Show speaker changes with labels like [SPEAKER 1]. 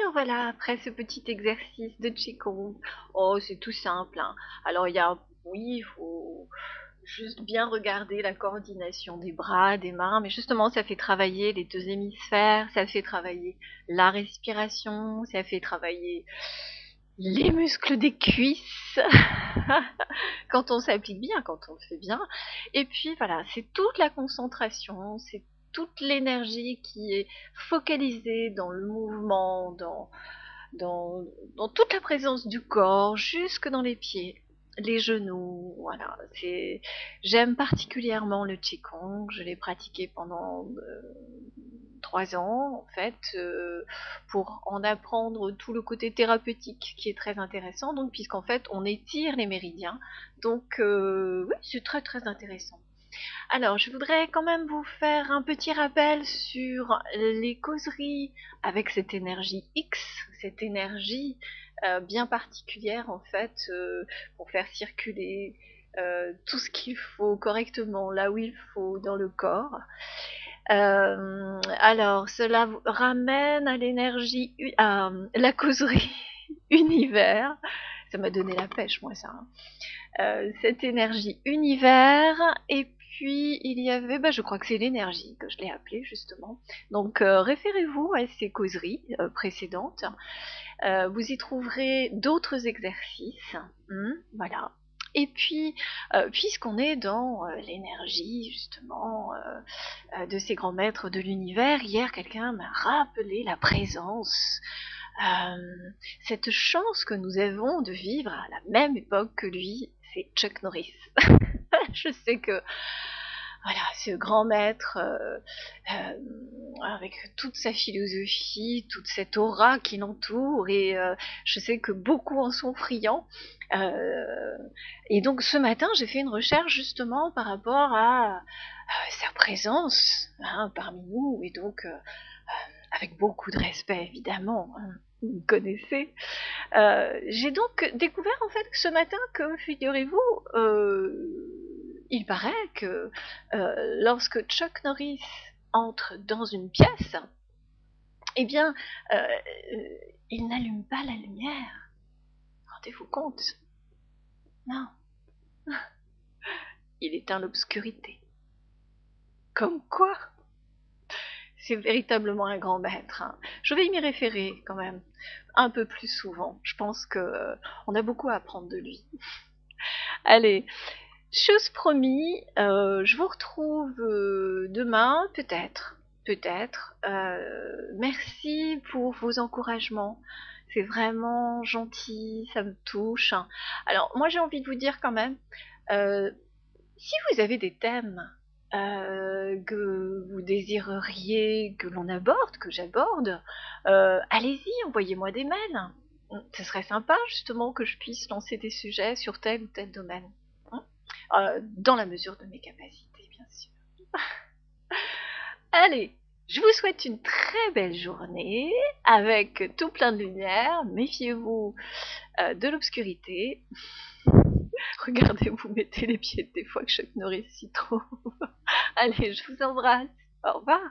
[SPEAKER 1] nous voilà après ce petit exercice de Qigong. Oh, c'est tout simple, hein. Alors, oui, il faut juste bien regarder la coordination des bras, des mains, mais justement, ça fait travailler les deux hémisphères, ça fait travailler la respiration, ça fait travailler les muscles des cuisses, quand on s'applique bien, quand on le fait bien. Et puis voilà, c'est toute la concentration, c'est toute l'énergie qui est focalisée dans le mouvement, dans, dans toute la présence du corps, jusque dans les pieds, les genoux. Voilà, j'aime particulièrement le Qigong. Je l'ai pratiqué pendant 3 ans en fait, pour en apprendre tout le côté thérapeutique qui est très intéressant. Donc, puisqu'en fait, on étire les méridiens. Donc, oui, c'est très très intéressant. Alors, je voudrais quand même vous faire un petit rappel sur les causeries avec cette énergie X, cette énergie bien particulière en fait, pour faire circuler tout ce qu'il faut correctement là où il faut dans le corps. Alors, cela ramène à l'énergie, à la causerie univers. Ça m'a donné la pêche, moi, ça. Cette énergie univers, et puis il y avait, je crois que c'est l'énergie que je l'ai appelée justement. Donc référez-vous à ces causeries précédentes. Vous y trouverez d'autres exercices. Voilà. Et puis, puisqu'on est dans l'énergie justement de ces grands maîtres de l'univers, hier quelqu'un m'a rappelé la présence, cette chance que nous avons de vivre à la même époque que lui, c'est Chuck Norris. Je sais que voilà, ce grand maître, avec toute sa philosophie, toute cette aura qui l'entoure, et je sais que beaucoup en sont friands. Et donc ce matin, j'ai fait une recherche justement par rapport à sa présence parmi nous, et donc avec beaucoup de respect évidemment, hein, vous me connaissez. J'ai donc découvert en fait ce matin que, figurez-vous, il paraît que lorsque Chuck Norris entre dans une pièce, eh bien, il n'allume pas la lumière. Rendez-vous compte? Non. Il éteint l'obscurité. Comme quoi? C'est véritablement un grand maître, hein. Je vais m'y référer quand même un peu plus souvent. Je pense que on a beaucoup à apprendre de lui. Allez, chose promis, je vous retrouve demain, peut-être. Peut-être. Merci pour vos encouragements. C'est vraiment gentil, ça me touche. Alors, moi j'ai envie de vous dire quand même, si vous avez des thèmes que vous désireriez que l'on aborde, que j'aborde, allez-y, envoyez-moi des mails. Ce serait sympa justement que je puisse lancer des sujets sur tel ou tel domaine. Dans la mesure de mes capacités, bien sûr. Allez, je vous souhaite une très belle journée avec tout plein de lumière. Méfiez-vous de l'obscurité. Regardez, vous mettez les pieds des fois que Chuck Norris s'y trouve. Allez, je vous embrasse. Au revoir.